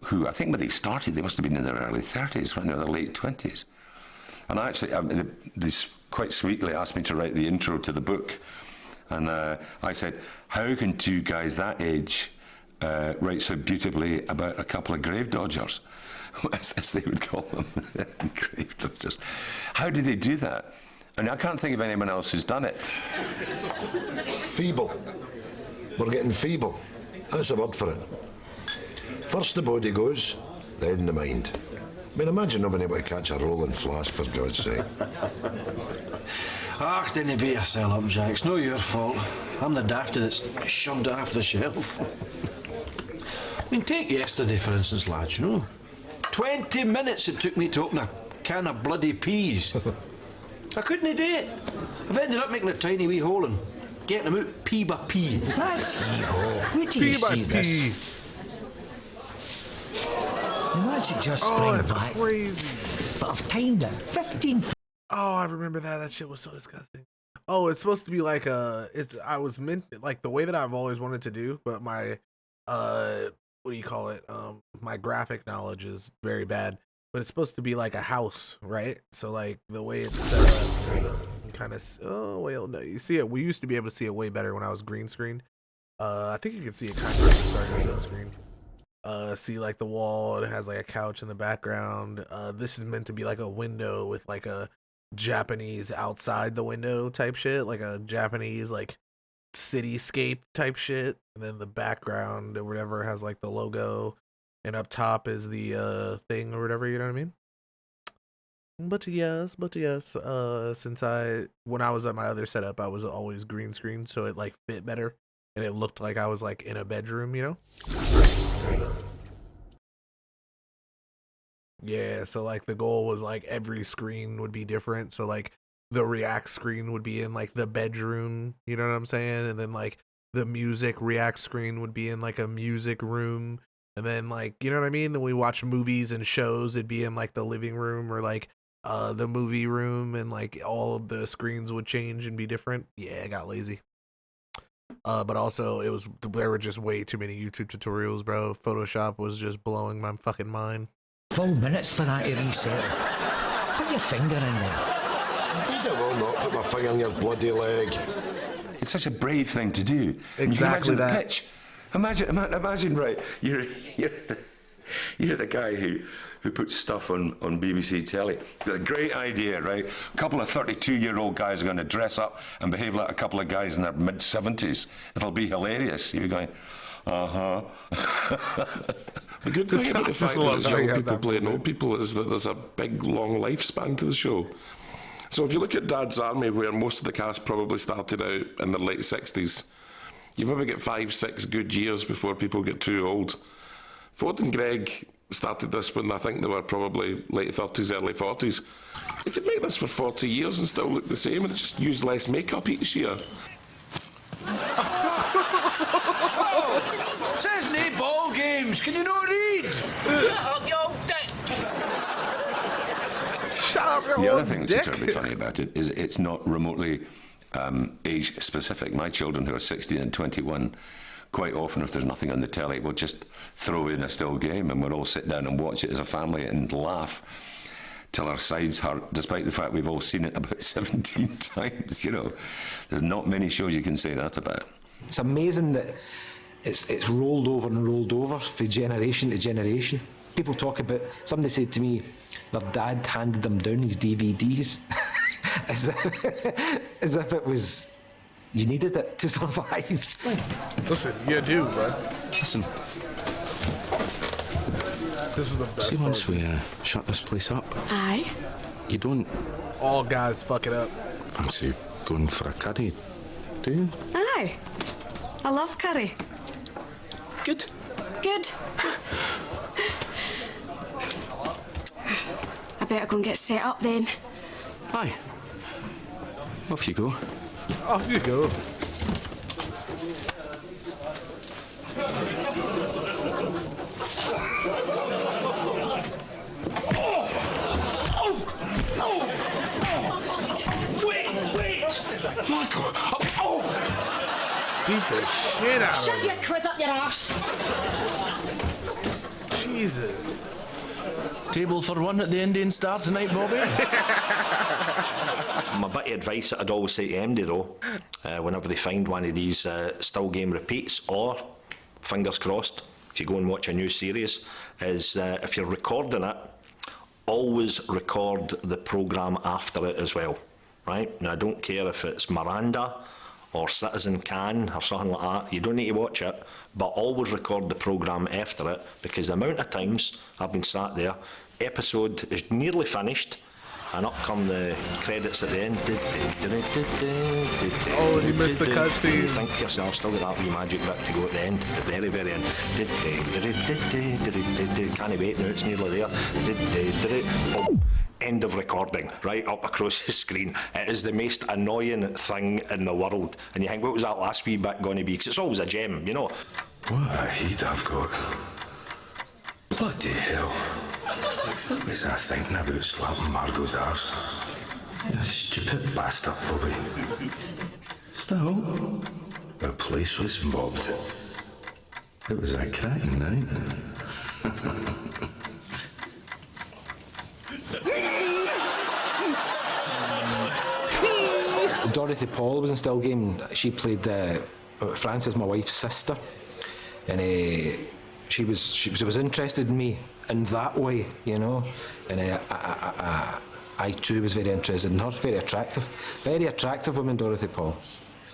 who I think when they started, they must have been in their early 30s, right, in their late 20s. And actually, they quite sweetly asked me to write the intro to the book. And I said, how can two guys that age write so beautifully about a couple of grave dodgers, as they would call them, grave dodgers. How do they do that? And I can't think of anyone else who's done it.
Feeble. We're getting feeble. That's a word for it. First the body goes, then the mind. I mean, imagine not being able to catch a rolling flask, for God's sake.
Ah, didn't beat yourself up, Jack. It's no your fault. I'm the dafty that's shoved it off the shelf. I mean, take yesterday, for instance, lads, you know. 20 minutes it took me to open a can of bloody peas. I couldn't do it. I've ended up making a tiny wee hole and getting them out pea by pea.
That's hee-haw. Where do you see this? The magic just sprang
that's
back.
crazy.
But I've timed it. 15.
Oh, I remember that. That shit was so disgusting. Oh, it's supposed to be like I was meant like the way that I've always wanted to do, but my what do you call it? My graphic knowledge is very bad. But it's supposed to be like a house, right? So like the way it's set up, kind of. Oh well, no, you see it. We used to be able to see it way better when I was green screen. I think you can see it kind of starting to screen. See like the wall. It has like a couch in the background. This is meant to be like a window with like a Japanese outside the window type shit, like a Japanese like cityscape type shit. And then the background or whatever has like the logo. And up top is the thing or whatever, you know what I mean? But yes, since when I was at my other setup, I was always green screen, so it like fit better, and it looked like I was like in a bedroom, you know? Yeah, so like the goal was like every screen would be different, so like the React screen would be in like the bedroom, you know what I'm saying? And then like the music React screen would be in like a music room. And then, like, you know what I mean? Then we watch movies and shows, it'd be in, like, the living room or, like, the movie room, and, like, all of the screens would change and be different. Yeah, I got lazy. But also, there were just way too many YouTube tutorials, bro. Photoshop was just blowing my fucking mind.
Full minutes for that to reset. Put your finger in there.
I think I will not put my finger in your bloody leg.
It's such a brave thing to do.
Exactly that.
The pitch. Imagine, right? You're the guy who puts stuff on BBC telly. Got a great idea, right? A couple of 32-year-old guys are going to dress up and behave like a couple of guys in their mid-70s. It'll be hilarious. You're going, uh-huh.
The good thing about the fact that it's young people playing old people is that there's a big, long lifespan to the show. So if you look at Dad's Army, where most of the cast probably started out in their late 60s, you maybe get 5-6 good years before people get too old. Ford and Greg started this when I think they were probably late 30s, early 40s. They could make this for 40 years and still look the same and just use less makeup each year.
Oh, says nae ball games. Can you not read?
Shut up, you old dick.
Shut up, your
The other
old
thing
dick.
that's terribly funny about it is it's not remotely age specific. My children, who are 16 and 21, quite often, if there's nothing on the telly, we'll just throw in a still game and we'll all sit down and watch it as a family and laugh till our sides hurt, despite the fact we've all seen it about 17 times, you know. There's not many shows you can say that about.
It's amazing that it's rolled over and rolled over from generation to generation. People talk about, somebody said to me, their dad handed them down his DVDs. as if it was, you needed it to survive.
Listen, you do, bud.
Listen.
This is the best
See,
part.
once we shut this place up,
Aye.
you don't
All guys fuck it up.
fancy going for a curry, do you?
Aye. I love curry.
Good.
Good. I better go and get set up then.
Aye. Off you go.
Off you go.
Marco! Oh!
Beat the shit out of
Shove
him.
your quiz up your arse.
Jesus.
Table for one at the Indian Star tonight, Bobby.
My bit of advice that I'd always say to MD though, whenever they find one of these still game repeats or fingers crossed, if you go and watch a new series, is if you're recording it, always record the programme after it as well, right? Now, I don't care if it's Miranda or Citizen Kane or something like that. You don't need to watch it, but always record the programme after it, because the amount of times I've been sat there, episode is nearly finished, and up come the credits at the end.
Oh, and you missed the cutscene.
You think to yourself, still got that wee magic bit to go at the end, the very, very end. Can't wait now, it's nearly there. Boom. End of recording, right up across the screen. It is the most annoying thing in the world. And you think, what was that last wee bit going to be? Because it's always a gem, you know.
What a heat I've got. Bloody hell. What was I thinking about slapping Margot's arse? You stupid bastard, Bobby. Still, the place was mobbed. It was a cracking night.
Dorothy Paul was in Still Game. She played Frances, my wife's sister, and she was interested in me in that way, you know. And I too was very interested in her. Very attractive woman, Dorothy Paul.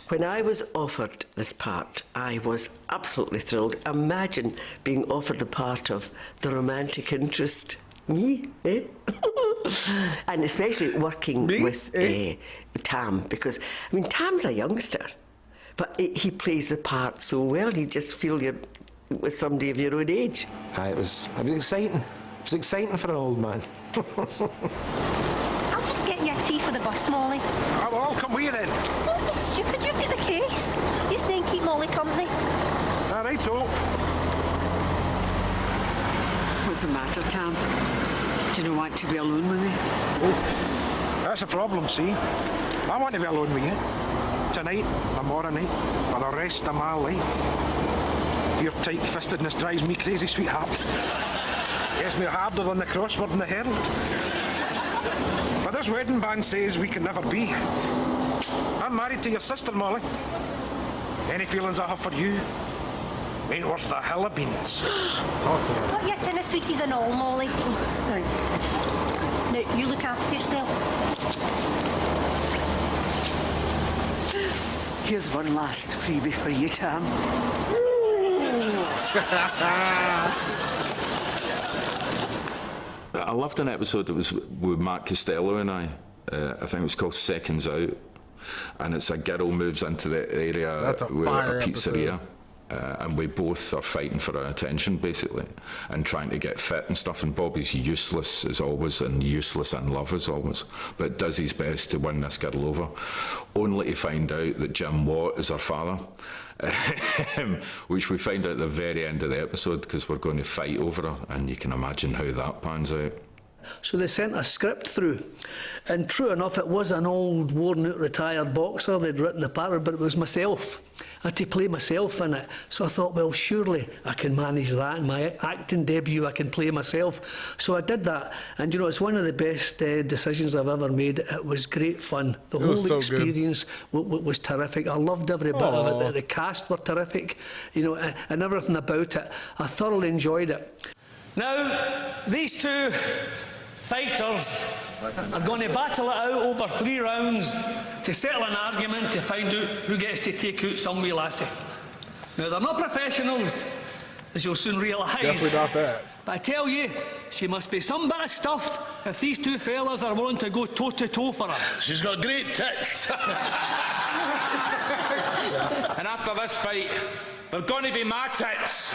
When I was offered this part, I was absolutely thrilled. Imagine being offered the part of the romantic interest. Me, eh? And especially working with Tam, because, I mean, Tam's a youngster, but he plays the part so well, you just feel you're with somebody of your own age.
It was exciting. It was exciting for an old man.
I'll just get you a tea for the bus, Molly.
Oh, well, I'll come with you then.
Don't be stupid, you've got the case. You stay and keep Molly company.
All right, so.
What's the matter, Tam? Do you not want to be alone with me?
Oh, that's a problem, see? I want to be alone with you. Tonight, tomorrow night, for the rest of my life. Your tight-fistedness drives me crazy, sweetheart. Gets me harder than the crossword in the Herald. But this wedding band says we can never be. I'm married to your sister, Molly. Any feelings I have for you ain't worth the hill of beans.
Talk to her.
Got your tin of sweeties and all, Molly. Thanks. Now, you look after yourself.
Here's one last freebie for you, Tam.
I loved an episode that was with Matt Costello and I think it was called Seconds Out, and it's a girl moves into the area with a pizzeria.
Episode.
And we both are fighting for our attention, basically, and trying to get fit and stuff. And Bobby's useless as always, and useless in love as always, but does his best to win this girl over, only to find out that Jim Watt is her father, which we find out at the very end of the episode, because we're going to fight over her, and you can imagine how that pans out.
So they sent a script through, and true enough, it was an old, worn-out, retired boxer they'd written the part, but it was myself. I had to play myself in it. So I thought, well, surely I can manage that. In my acting debut, I can play myself. So I did that, and you know, it's one of the best decisions I've ever made. It was great fun. The whole experience was terrific. I loved every bit of it. The cast were terrific, you know, and everything about it. I thoroughly enjoyed it. Now, these two fighters are going to battle it out over 3 rounds to settle an argument to find out who gets to take out some wee lassie. Now, they're not professionals, as you'll soon realise.
Definitely not that.
But I tell you, she must be some bit of stuff if these two fellas are willing to go toe-to-toe for her.
She's got great tits.
And after this fight, they're going to be my tits.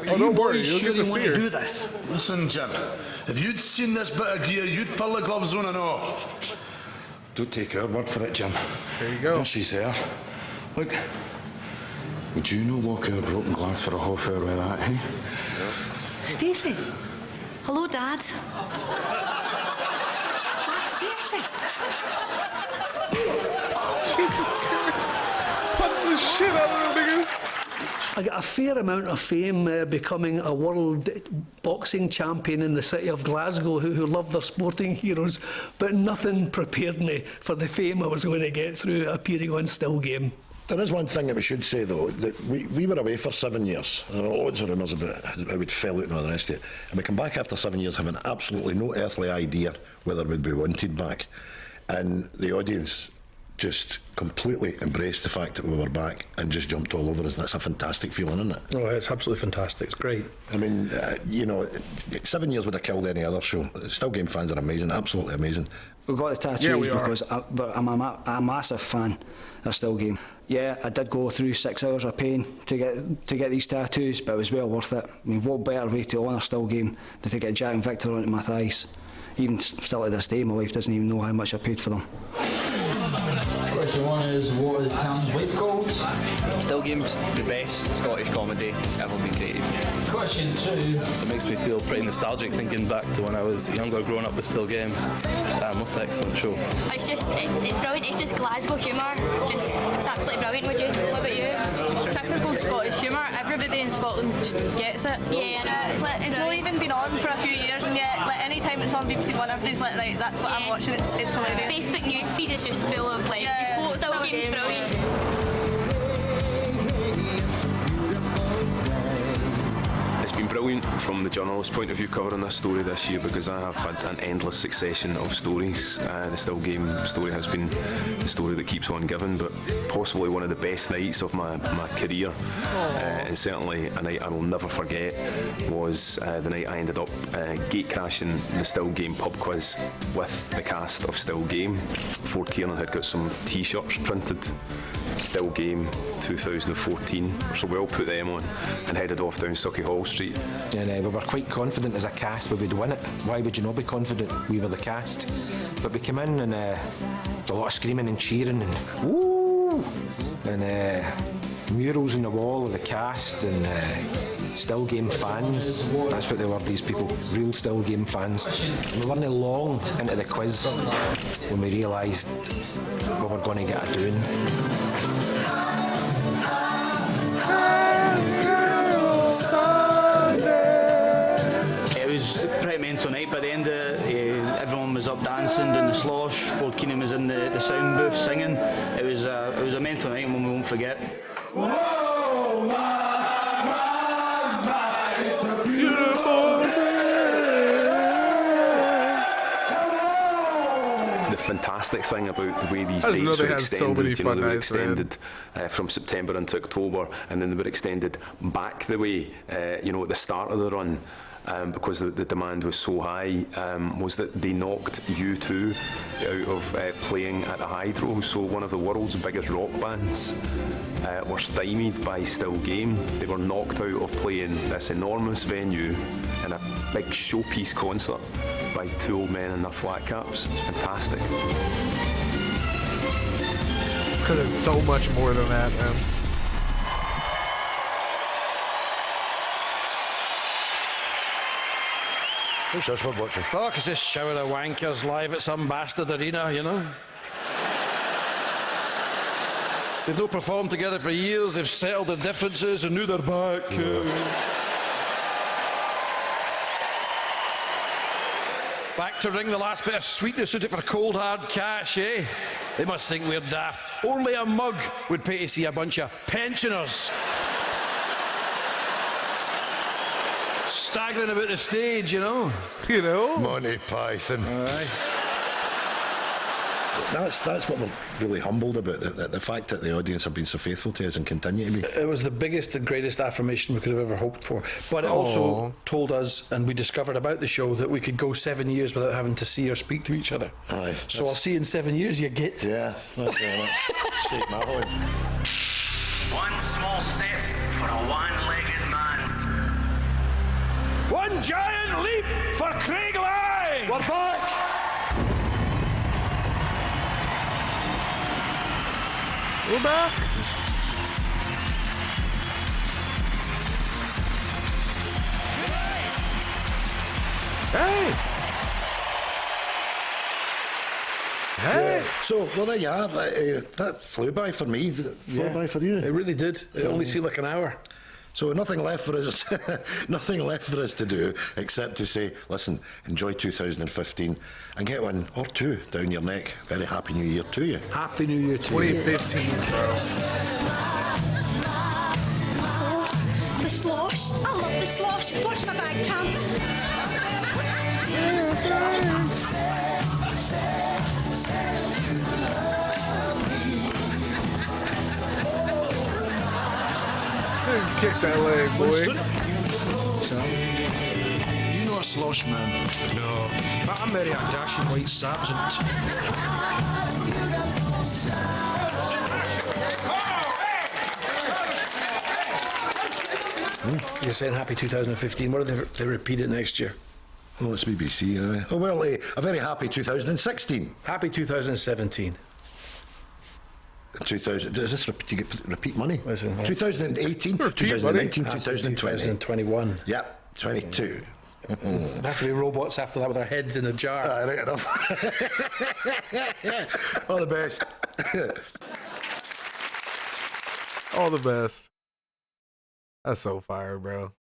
Don't worry, you'll get to see her.
Do this?
Listen, Jim, if you'd seen this bit of gear, you'd pull the gloves on and all.
Don't take our word for it, Jim.
There you go.
There she's there. Look, would you no walk out broken glass for a half hour with that, eh?
Stacey. Hello, Dad. Stacey.
Jesus Christ. Punch the shit out of them niggas.
I got a fair amount of fame becoming a world boxing champion in the city of Glasgow who love their sporting heroes, but nothing prepared me for the fame I was going to get through appearing on Still Game.
There is one thing that we should say, though, that we were away for 7 years. There were loads of rumours about how we'd fell out and all the rest of it. And we come back after 7 years having absolutely no earthly idea whether we'd be wanted back. And the audience just completely embraced the fact that we were back and just jumped all over us. That's a fantastic feeling, isn't it?
Oh, it's absolutely fantastic. It's great.
I mean, 7 years would have killed any other show. Still Game fans are amazing, absolutely amazing.
We've got the tattoos because I'm a massive fan of Still Game. Yeah, I did go through 6 hours of pain to get these tattoos, but it was well worth it. I mean, what better way to honour Still Game than to get Jack and Victor onto my thighs? Even still to this day, my wife doesn't even know how much I paid for them.
Question 1 is, what is Tam's wife called?
Still Game's the best Scottish comedy that's ever been created.
Question 2.
It makes me feel pretty nostalgic thinking back to when I was younger, growing up with Still Game. Most excellent show.
It's brilliant. It's just Glasgow humour. It's absolutely brilliant. What about you?
Typical Scottish humour. Everybody in Scotland just gets it.
Yeah, I know.
It's not even been on for a few years, and yet, like, any time it's on BBC One, everybody's like, right, that's what I'm watching. It's hilarious.
Facebook newsfeed is just full of like Still Game's brilliant.
It's been brilliant from the journalist's point of view covering this story this year because I have had an endless succession of stories. The Still Game story has been the story that keeps on giving, but possibly one of the best nights of my career. And certainly a night I will never forget was the night I ended up gate crashing the Still Game pub quiz with the cast of Still Game. Ford Kiernan had got some t-shirts printed. Still Game 2014, so we all put them on and headed off down Sucky Hall Street.
And we were quite confident as a cast we would win it. Why would you not be confident? We were the cast. But we came in and a lot of screaming and cheering and woo! And murals on the wall of the cast and Still Game fans. That's what they were, these people, real Still Game fans. And we weren't long into the quiz when we realised we were going to get a doing.
It was a pretty mental night. By the end of it, everyone was up dancing in the slosh. Ford Keenan was in the sound booth singing. It was a mental night and one we won't forget.
Whoa, my, it's a beautiful
The fantastic thing about the way these dates were extended, they were extended from September into October, and then they were extended back the way, at the start of the run. Because the demand was so high, was that they knocked U2 out of playing at the Hydro. So one of the world's biggest rock bands were stymied by Still Game. They were knocked out of playing this enormous venue in a big showpiece concert by two old men in their flat caps. It's fantastic.
Because it's so much more than that, man.
Who's this we're watching?
Oh, because this shower of wankers live at some bastard arena, you know. They've not performed together for years, they've settled their differences and now they're back. Back to wring the last bit of sweetness out of for cold hard cash, eh? They must think we're daft. Only a mug would pay to see a bunch of pensioners staggering about the stage, you know.
Monty Python.
Aye.
That's what we're really humbled about, the fact that the audience have been so faithful to us and continue to be.
It was the biggest and greatest affirmation we could have ever hoped for. But it also told us, and we discovered about the show, that we could go 7 years without having to see or speak to each other.
Aye.
So I'll see you in 7 years, you git.
Yeah, that's shake my horn.
One small step for a one-legged man.
One giant leap for Craig Lang!
We're back!
We're back! Hey! Hey!
Yeah. So, well, there you are. That flew by for me. Flew by for you.
It really did. It only seemed like an hour.
So nothing left for us, nothing left for us to do except to say, listen, enjoy 2015 and get one or two down your neck. Very happy New Year to you.
Happy New Year to you.
2015, bro.
Yes, I love the slosh. Watch my bag, Tam.
Kick that leg, boy.
Winston? You know a slosh, man? No, but I'm merry a dashing white Sabsant.
You're saying happy 2015. What if they repeat it next year?
Oh, it's BBC, Oh, well, a very happy 2016.
Happy 2017.
2000. Does this repeat, you get repeat money?
Listen,
2018,
Repeat
2019,
money?
2020.
2021.
Yep, 22.
It'd have to be robots after that with their heads in a jar.
Right enough. All the best.
All the best. That's so fire, bro.